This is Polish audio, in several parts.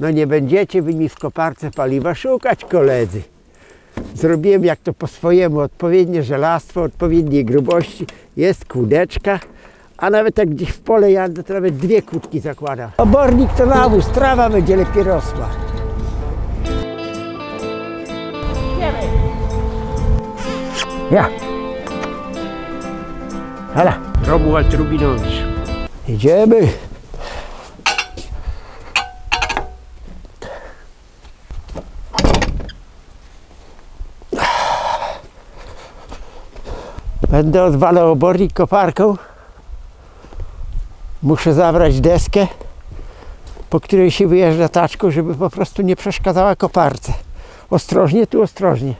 No nie będziecie wy mi w koparce paliwa szukać, koledzy. Zrobiłem jak to po swojemu, odpowiednie żelastwo, odpowiedniej grubości. Jest kłódeczka, a nawet jak gdzieś w pole jadę, to nawet 2 kłódki zakładam. Obornik to nawóz, trawa będzie lepiej rosła. Ja. Hala. Romuald Rubinowicz. Idziemy. Będę odwalał obornik koparką. Muszę zabrać deskę, po której się wyjeżdża taczką, żeby po prostu nie przeszkadzała koparce. Ostrożnie, tu ostrożnie.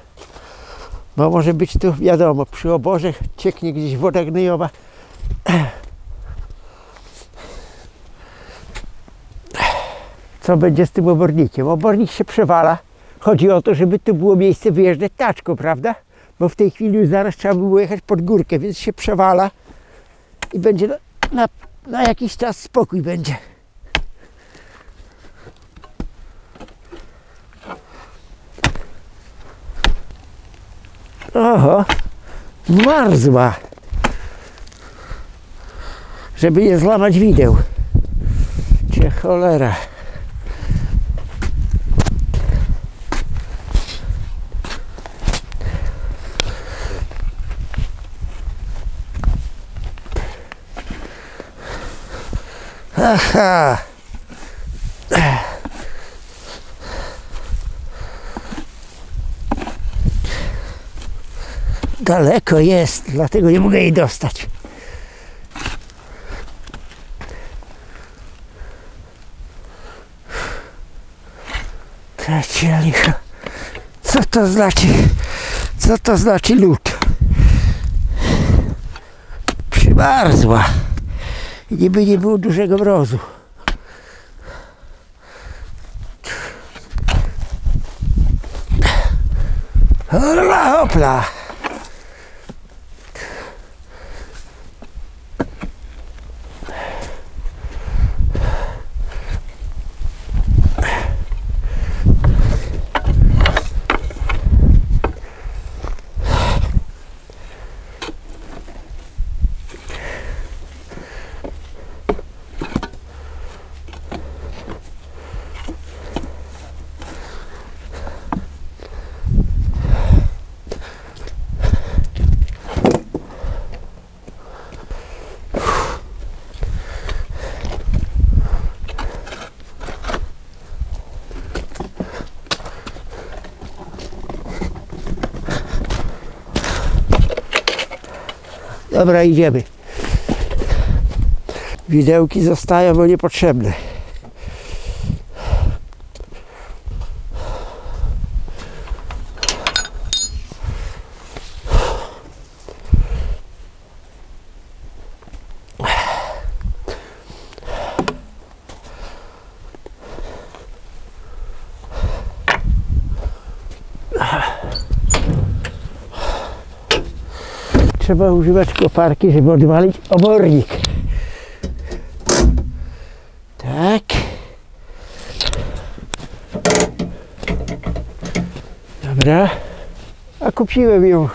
Bo może być tu, wiadomo, przy oborze cieknie gdzieś woda gnojowa. Co będzie z tym obornikiem? Obornik się przewala. Chodzi o to, żeby tu było miejsce wyjeżdżać taczką, prawda? Bo w tej chwili już zaraz trzeba by było jechać pod górkę, więc się przewala i będzie na jakiś czas spokój będzie. Oho, marzła, żeby nie złamać wideł. Cię cholera. Aha. Daleko jest, dlatego nie mogę jej dostać. Tracie licha. Co to znaczy? Co to znaczy lód? Przymarzła. Niby nie było dużego mrozu. Hopla, hopla. Dobra, idziemy. Widełki zostają, bo niepotrzebne. Trzeba używać koparki, żeby odwalić obornik. Tak. Dobra. A kupiłem ją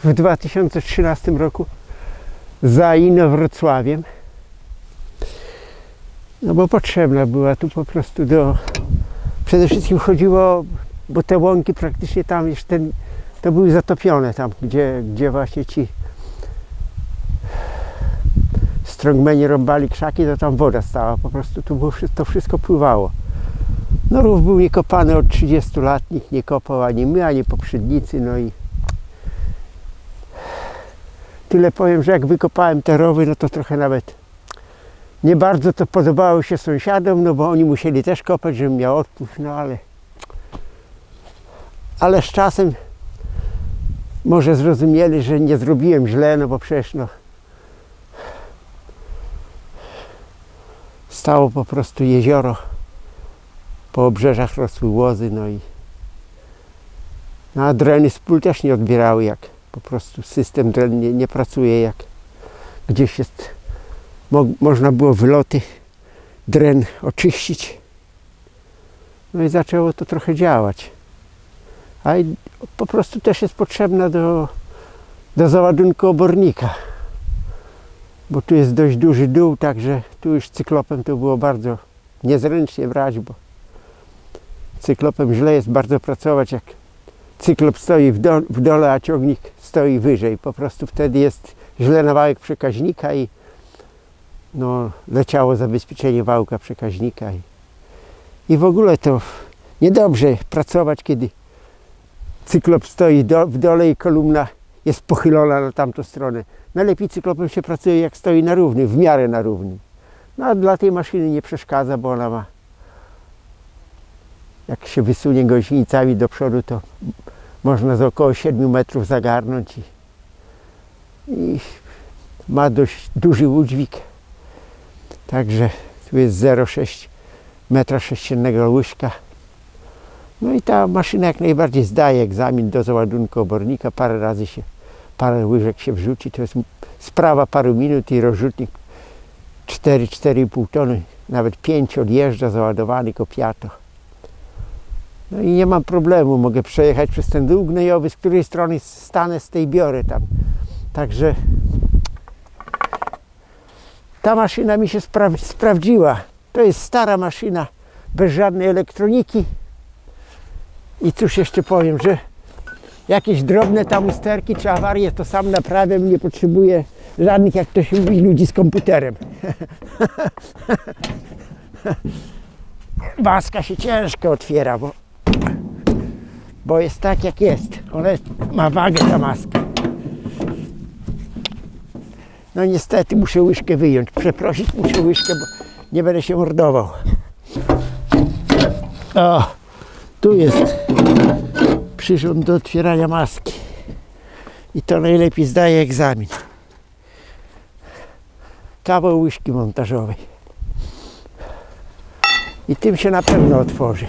w 2013 roku za Inowrocławiem. No bo potrzebna była tu po prostu do... Przede wszystkim chodziło, bo te łąki praktycznie tam już to były zatopione tam, gdzie właśnie ci strongmeni rąbali krzaki, to tam woda stała, po prostu tu było, to wszystko pływało. No rów był niekopany od 30 lat, nikt nie kopał, ani my, ani poprzednicy, no i tyle powiem, że jak wykopałem te rowy, no to trochę nawet nie bardzo to podobało się sąsiadom, no bo oni musieli też kopać, żebym miał odpływ, no ale z czasem może zrozumieli, że nie zrobiłem źle, no bo przecież no stało po prostu jezioro, po obrzeżach rosły łozy, no a dreny z pól też nie odbierały, jak po prostu system dren nie pracuje, jak gdzieś jest, można było wyloty dren oczyścić. No i zaczęło to trochę działać. A po prostu też jest potrzebna do załadunku obornika. Bo tu jest dość duży dół, także tu już cyklopem to było bardzo niezręcznie brać, bo cyklopem źle jest bardzo pracować, jak cyklop stoi w dole, a ciągnik stoi wyżej. Po prostu wtedy jest źle na wałek przekaźnika i no, leciało zabezpieczenie wałka przekaźnika. I w ogóle to niedobrze pracować, kiedy cyklop stoi w dole i kolumna jest pochylona na tamtą stronę. Najlepiej cyklopem się pracuje, jak stoi na równym, w miarę na równym. No a dla tej maszyny nie przeszkadza, bo ona ma, jak się wysunie gąsienicami do przodu, to można z około 7 metrów zagarnąć i ma dość duży udźwig. Także tu jest 0,6 metra sześciennego łyżka. No i ta maszyna jak najbardziej zdaje egzamin do załadunku obornika. Parę łyżek się wrzuci. To jest sprawa paru minut i rozrzutnik 4,5 tony, nawet 5 odjeżdża załadowany kopiato. No i nie mam problemu, mogę przejechać przez ten dół gnojowy, z której strony stanę, z tej biorę tam. Także ta maszyna mi się sprawdziła. To jest stara maszyna, bez żadnej elektroniki. I cóż jeszcze powiem, że jakieś drobne tam usterki czy awarie to sam naprawiam, nie potrzebuję żadnych, jak to się mówi, ludzi z komputerem. Maska się ciężko otwiera, bo jest tak jak jest. Ona ma wagę, ta maska. No niestety muszę łyżkę wyjąć, przeprosić muszę łyżkę, bo nie będę się mordował. O, tu jest przyrząd do otwierania maski. I to najlepiej zdaje egzamin. Kawał łyżki montażowej. I tym się na pewno otworzy.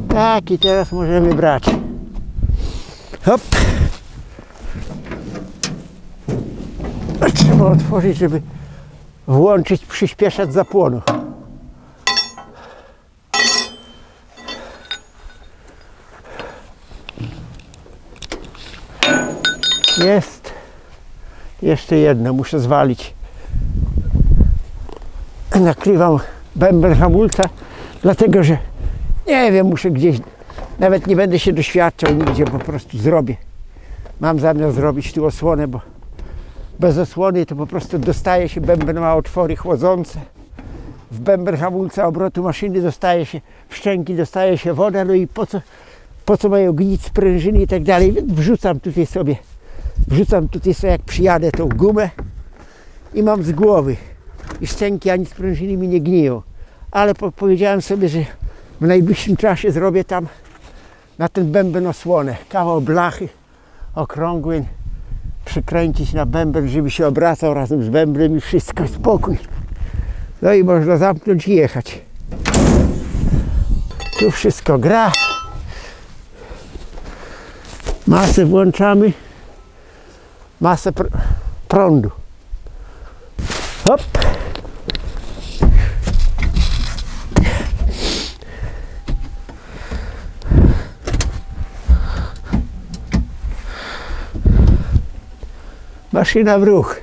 Tak, i teraz możemy brać. Hop. Trzeba otworzyć, żeby włączyć przyspieszacz zapłonu. Jest. Jeszcze jedno muszę zwalić. Nakrywam bęben hamulca, dlatego że nie wiem, muszę gdzieś, nawet nie będę się doświadczał nigdzie, po prostu zrobię. Mam zamiar zrobić tu osłonę, bo bez osłony to po prostu dostaje się, bęben ma otwory chłodzące. W bęben hamulca obrotu maszyny dostaje się, w szczęki dostaje się woda, no i po co mają gnić sprężyny i tak dalej. Więc wrzucam tutaj sobie, jak przyjadę, tą gumę i mam z głowy. I szczęki ani sprężyny mi nie gniją. Ale powiedziałem sobie, że w najbliższym czasie zrobię tam na ten bęben osłonę. Kawał blachy okrągły, przykręcić na bęben, żeby się obracał razem z bębnem i wszystko, spokój. No i można zamknąć i jechać. Tu wszystko gra. Masę włączamy. Masę prądu. Hop. Maszyna w ruch.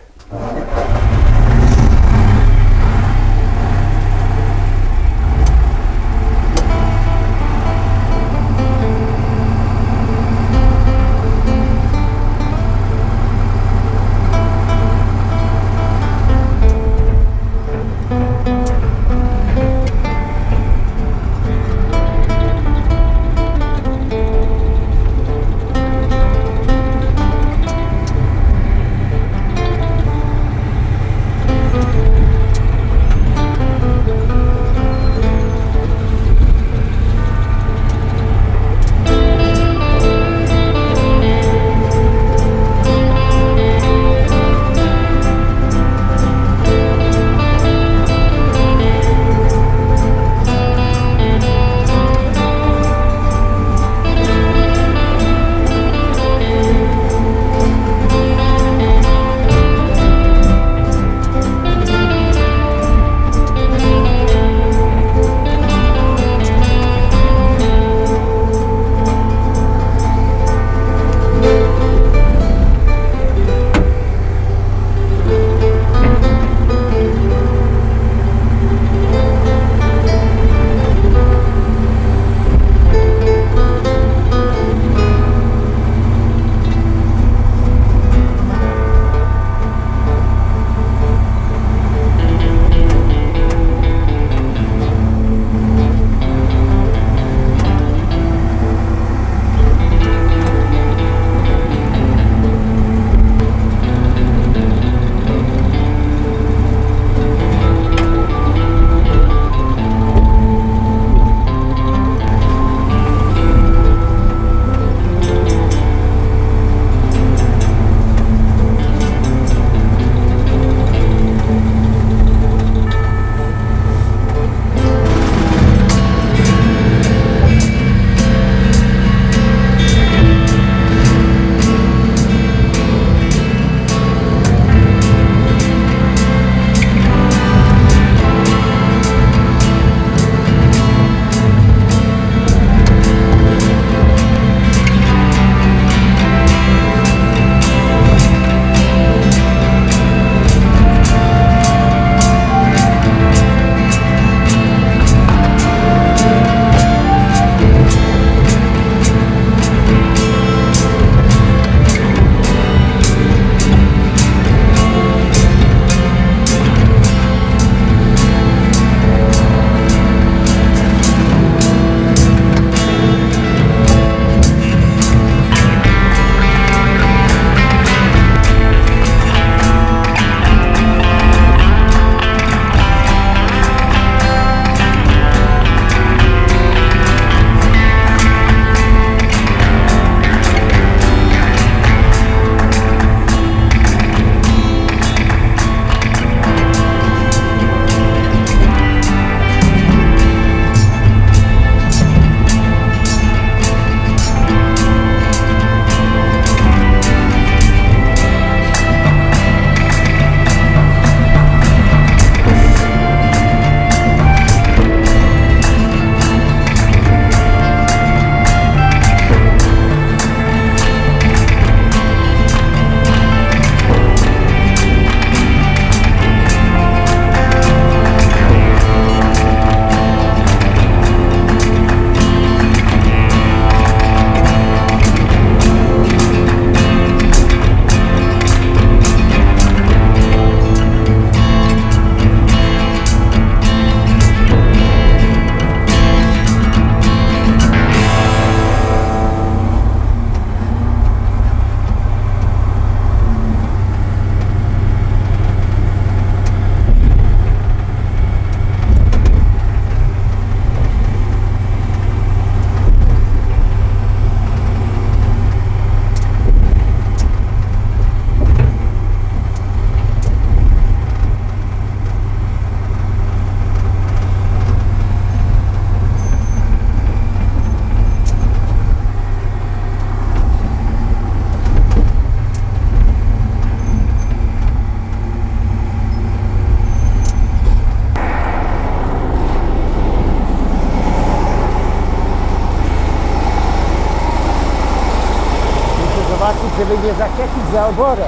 zobaczyć, żeby nie zaczepić za oborę.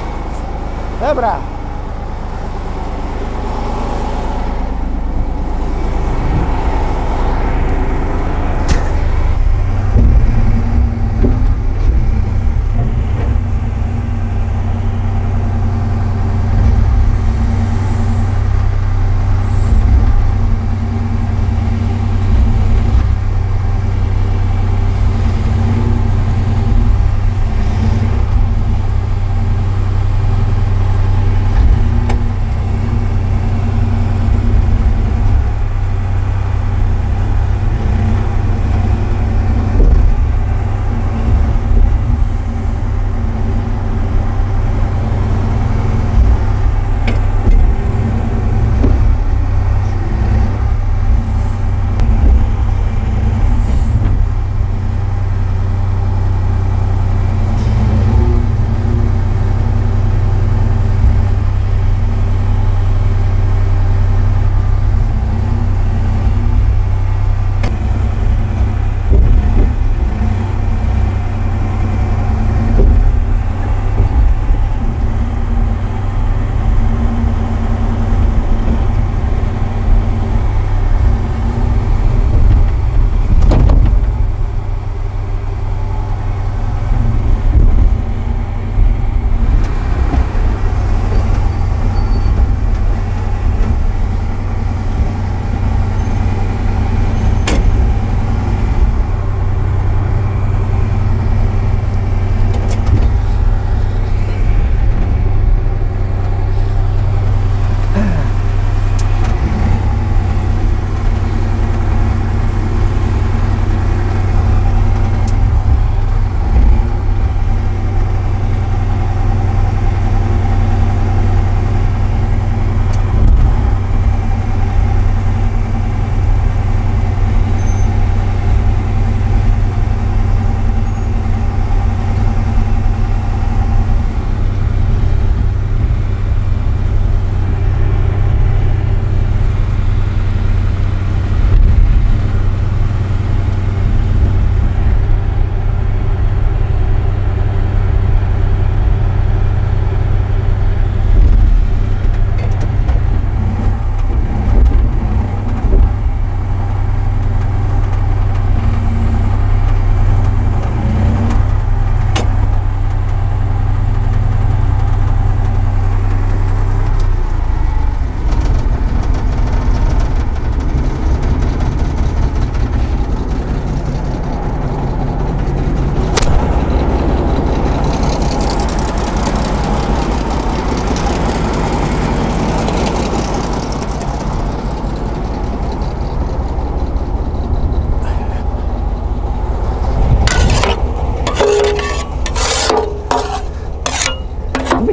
Dobra.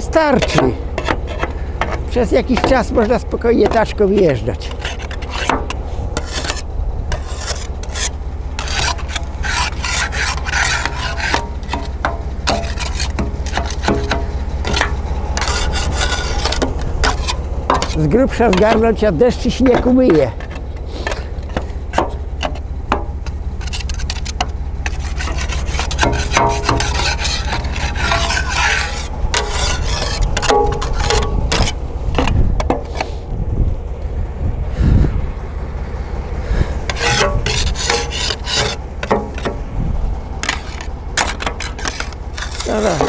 Wystarczy. Przez jakiś czas można spokojnie taczką wjeżdżać. Z grubsza zgarnąć, a deszcz i śnieg umyje.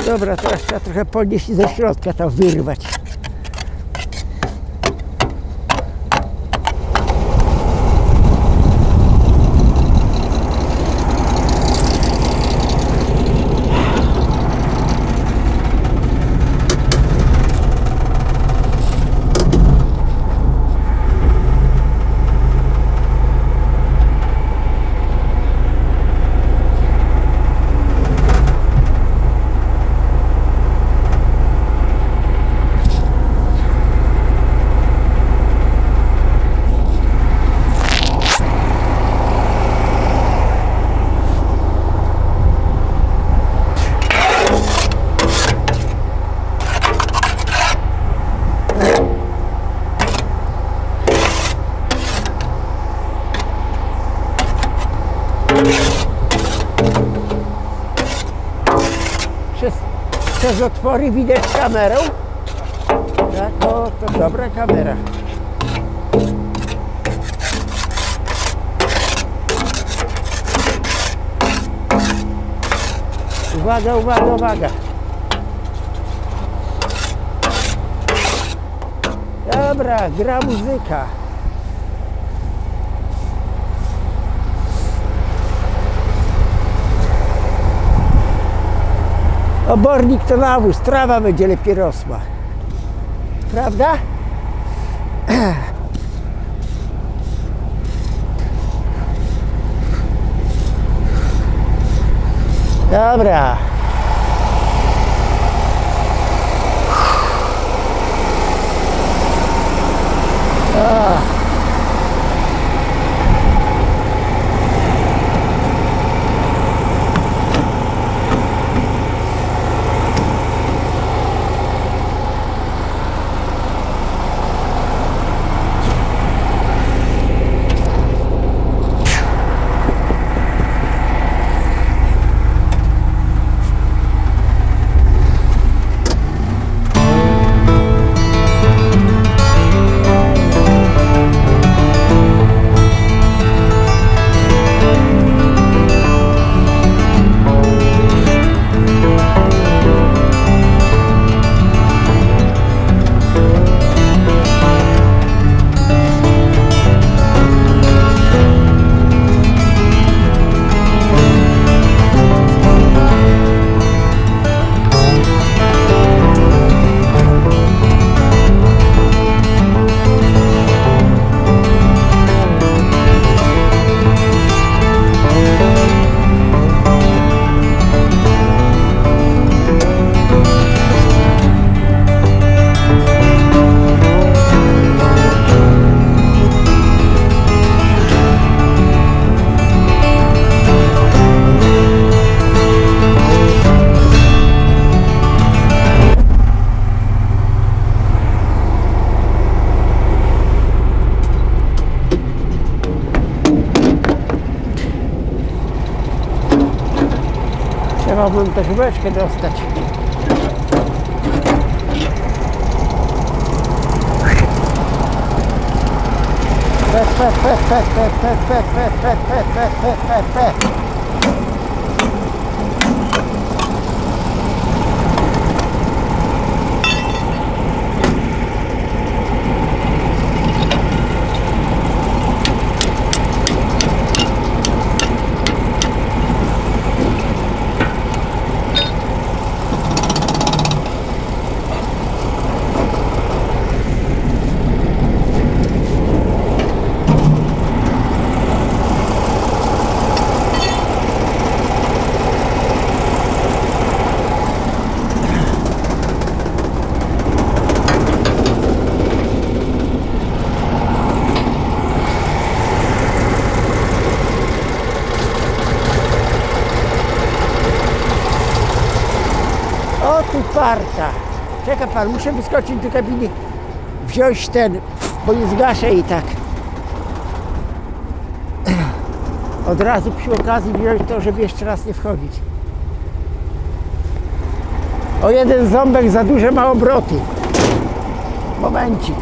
Dobra, teraz trzeba trochę podnieść i ze środka to wyrwać. Przez otwory widać kamerą. Tak, o, to dobra kamera. Uwaga, uwaga, uwaga. Dobra, gra muzyka. Obornik to nawóz, trawa będzie lepiej rosła. Prawda? Dobra. Trzeba bym tę chybeczkę dostać. O, tu parta. Czeka pan, muszę wyskoczyć do kabiny, wziąć ten, bo nie zgaszę i tak. Od razu przy okazji wziąć to, żeby jeszcze raz nie wchodzić. O jeden ząbek za duże ma obroty. Momencik.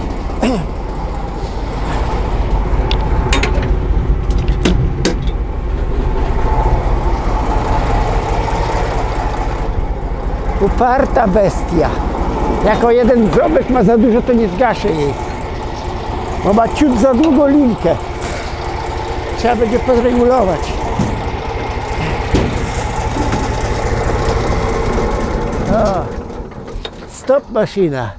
Uparta bestia. Jako jeden ząbek ma za dużo, to nie zgaszę jej. Bo ma ciut za długą linkę. Trzeba będzie podregulować. O. Stop maszyna.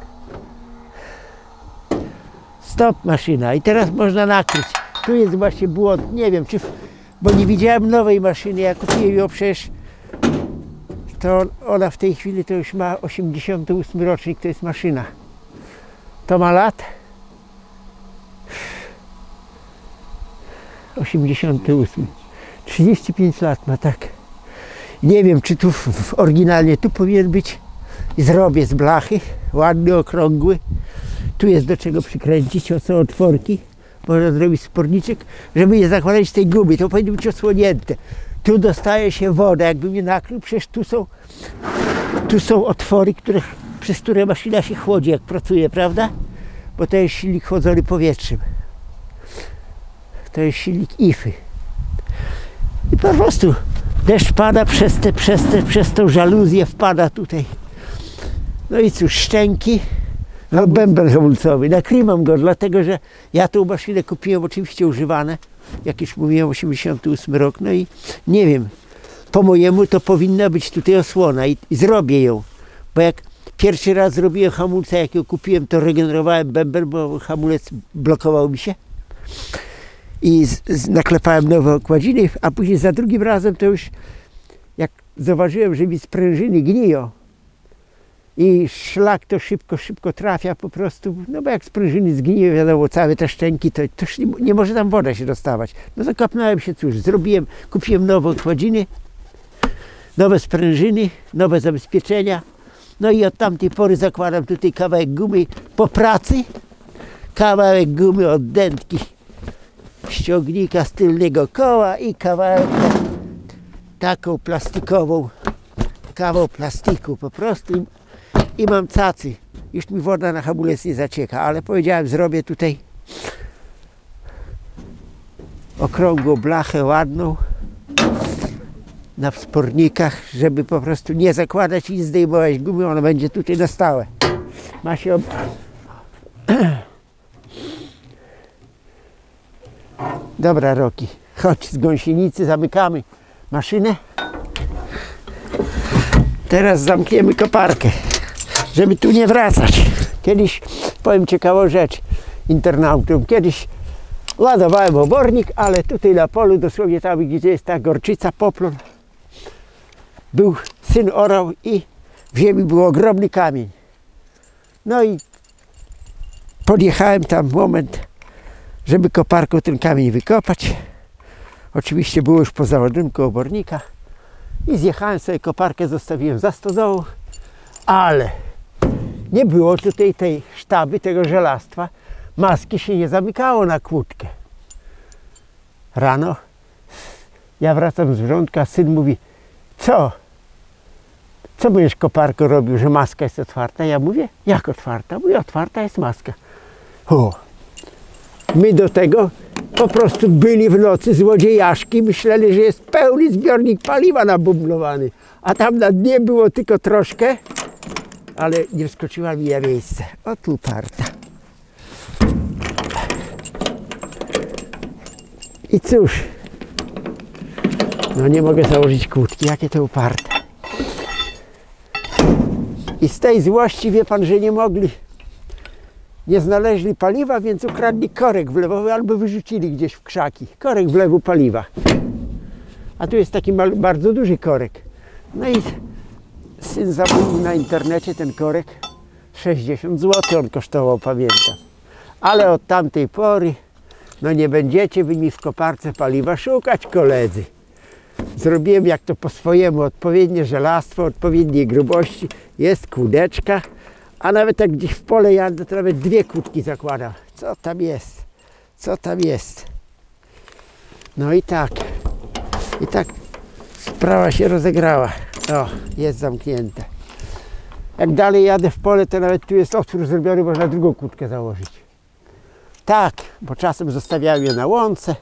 Stop maszyna. I teraz można nakryć. Tu jest właśnie błąd. Nie wiem, czy... Bo nie widziałem nowej maszyny. Ja kupiłem ją przecież... To ona w tej chwili to już ma 88 rocznik, to jest maszyna. To ma lat? 88. 35 lat ma, tak. Nie wiem, czy tu oryginalnie tu powinien być. Zrobię z blachy, ładny, okrągły. Tu jest do czego przykręcić, o są otworki. Można zrobić sporniczek, żeby nie zakładać tej gumy. To powinno być osłonięte. Tu dostaje się woda, jakby mnie nakrył, przecież tu są otwory, przez które maszyna się chłodzi, jak pracuje, prawda? Bo to jest silnik chłodzony powietrzem. To jest silnik IFY. I po prostu deszcz pada przez tą żaluzję, wpada tutaj. No i cóż, szczęki. No, bęben hamulcowy. Nakrymam go, dlatego że ja tą maszynę kupiłem oczywiście używane. Jak już mówiłem, 88 rok. No i nie wiem, po mojemu to powinna być tutaj osłona i zrobię ją. Bo jak pierwszy raz zrobiłem hamulca, jak ją kupiłem, to regenerowałem bęben, bo hamulec blokował mi się. I naklepałem nowe okładziny, a później za drugim razem to już jak zauważyłem, że mi sprężyny gniją i szlak to szybko trafia po prostu, no bo jak sprężyny zgniją, wiadomo, całe te szczęki, to już nie może tam woda się dostawać. No to kapnąłem się, cóż, kupiłem nowe okładziny, nowe sprężyny, nowe zabezpieczenia, no i od tamtej pory zakładam tutaj kawałek gumy po pracy, kawałek gumy od dętki ściągnika z tylnego koła i kawałek taką plastikową, kawał plastiku po prostu i mam cacy. Już mi woda na hamulec nie zacieka, ale powiedziałem, zrobię tutaj okrągłą blachę ładną na wspornikach, żeby po prostu nie zakładać i zdejmować gumy, ona będzie tutaj na stałe. Ma się Dobra, Roki, chodź z gąsienicy, zamykamy maszynę. Teraz zamkniemy koparkę, żeby tu nie wracać. Kiedyś, powiem ciekawą rzecz internautom, kiedyś ładowałem obornik, ale tutaj na polu, dosłownie tam, gdzie jest ta gorczyca, poplon, był syn orał i w ziemi był ogromny kamień. No i podjechałem tam moment, żeby koparką ten kamień wykopać. Oczywiście było już po załadunku obornika i zjechałem sobie koparkę, zostawiłem za stodołą, ale nie było tutaj tej sztaby, tego żelastwa. Maski się nie zamykało na kłódkę. Rano ja wracam z wrzątka, syn mówi, co będziesz koparką robił, że maska jest otwarta? Ja mówię, jak otwarta? Mówię, otwarta jest maska. My do tego po prostu byli w nocy złodziejaszki, myśleli, że jest pełny zbiornik paliwa nabumblowany, a tam na dnie było tylko troszkę, ale nie wskoczyła mi na miejsce. O, tu uparta. I cóż, no nie mogę założyć kłódki, jakie to uparte. I z tej złości, wie pan, że nie znaleźli paliwa, więc ukradli korek wlewowy albo wyrzucili gdzieś w krzaki. Korek wlewu paliwa. A tu jest taki bardzo duży korek. No i syn zamówił na internecie ten korek. 60 zł on kosztował, pamiętam. Ale od tamtej pory, no nie będziecie wy mi w koparce paliwa szukać, koledzy. Zrobiłem jak to po swojemu, odpowiednie żelastwo, odpowiedniej grubości. Jest kłódeczka. A nawet jak gdzieś w pole jadę, to nawet 2 kłódki zakładam. Co tam jest? Co tam jest? No i tak sprawa się rozegrała. O, jest zamknięte. Jak dalej jadę w pole, to nawet tu jest otwór zrobiony, można drugą kłódkę założyć. Tak, bo czasem zostawiałem je na łące.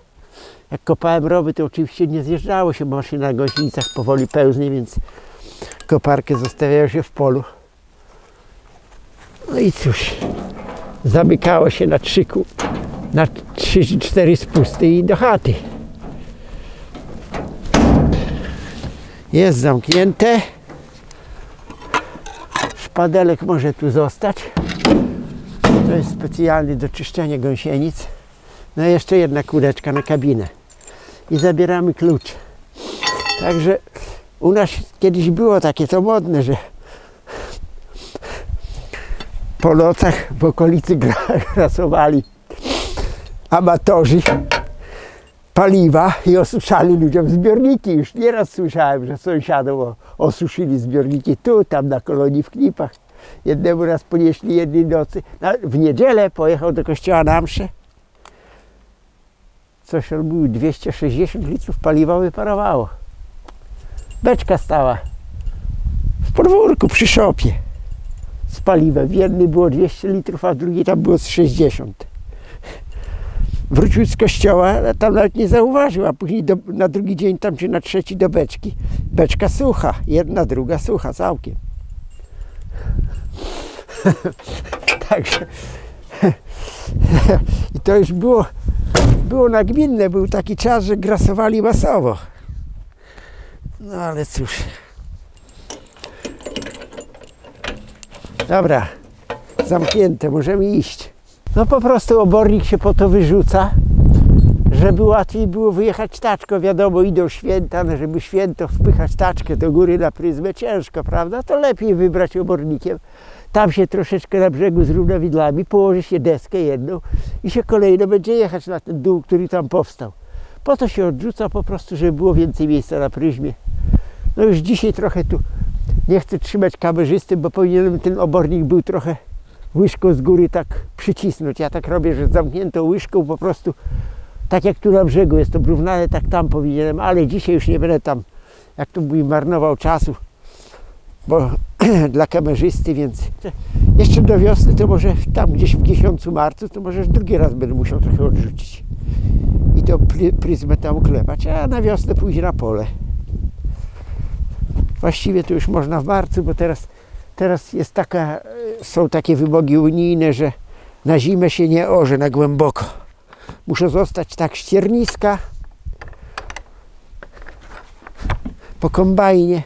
Jak kopałem rowy, to oczywiście nie zjeżdżało się, bo maszyna na gąsienicach powoli pełznie, więc koparkę zostawiało się w polu. No i cóż, zamykało się na 3-4 spusty i do chaty. Jest zamknięte. Szpadelek może tu zostać. To jest specjalny do czyszczenia gąsienic. No i jeszcze jedna kłódeczka na kabinę. I zabieramy klucz. Także u nas kiedyś było takie to modne, że po nocach w okolicy grasowali amatorzy paliwa i osuszali ludziom zbiorniki. Już nieraz słyszałem, że sąsiadom osuszyli zbiorniki tu, tam na kolonii w Knipach. Jednemu raz ponieśli jednej nocy. W niedzielę pojechał do kościoła na mszę. Coś on mówił, 260 litrów paliwa wyparowało. Beczka stała w podwórku przy szopie z paliwem. W jednej było 200 litrów, a w drugiej tam było z 60. Wrócił z kościoła, ale tam nawet nie zauważył, a później na drugi dzień tam czy na trzeci do beczki. Beczka sucha, jedna, druga sucha całkiem. Także i to już było nagminne, był taki czas, że grasowali masowo. No ale cóż. Dobra, zamknięte, możemy iść. No po prostu obornik się po to wyrzuca, żeby łatwiej było wyjechać taczką. Wiadomo, idą święta, no żeby święto wpychać taczkę do góry na pryzmę ciężko, prawda? To lepiej wybrać obornikiem. Tam się troszeczkę na brzegu z równowidlami położy się deskę jedną i się kolejno będzie jechać na ten dół, który tam powstał. Po to się odrzuca po prostu, żeby było więcej miejsca na pryzmie. No już dzisiaj trochę tu nie chcę trzymać kamerzysty, bo powinienem ten obornik był trochę łyżką z góry tak przycisnąć. Ja tak robię, że zamkniętą łyżką po prostu, tak jak tu na brzegu jest to równane, tak tam powinienem, ale dzisiaj już nie będę tam, jak to mówi, marnował czasu, bo dla kamerzysty, więc jeszcze do wiosny to może tam gdzieś w miesiącu marcu, to może drugi raz będę musiał trochę odrzucić i to pryzmę tam uklepać, a na wiosnę pójdzie na pole. Właściwie to już można w marcu, bo teraz jest są takie wymogi unijne, że na zimę się nie orze na głęboko. Muszą zostać tak ścierniska po kombajnie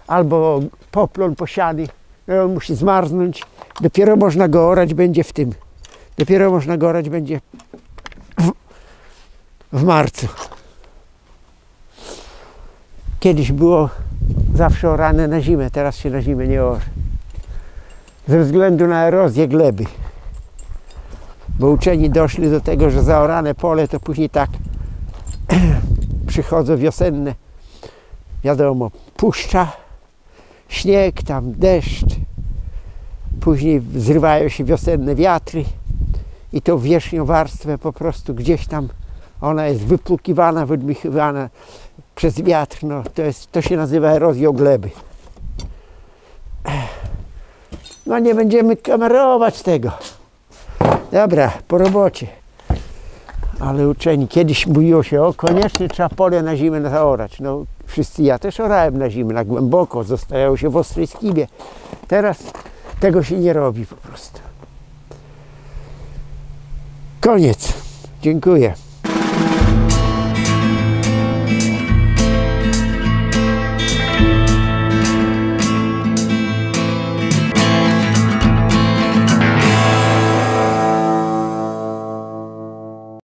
albo poplon posiany. No, on musi zmarznąć. Dopiero można go orać będzie w tym. Dopiero można go orać będzie w marcu. Kiedyś było zawsze orane na zimę, teraz się na zimę nie orze. Ze względu na erozję gleby. Bo uczeni doszli do tego, że zaorane pole to później tak przychodzą wiosenne, wiadomo, puszcza, śnieg, tam deszcz, później zrywają się wiosenne wiatry i tą wierzchnią warstwę po prostu gdzieś tam ona jest wypłukiwana, wydmychiwana przez wiatr. No, to się nazywa erozją gleby. No nie będziemy kamerować tego. Dobra, po robocie. Ale uczeni kiedyś mówiło się, o koniecznie trzeba pole na zimę zaorać. No wszyscy, ja też orałem na zimę, na głęboko, zostajało się w ostrej skibie. Teraz tego się nie robi po prostu. Koniec. Dziękuję.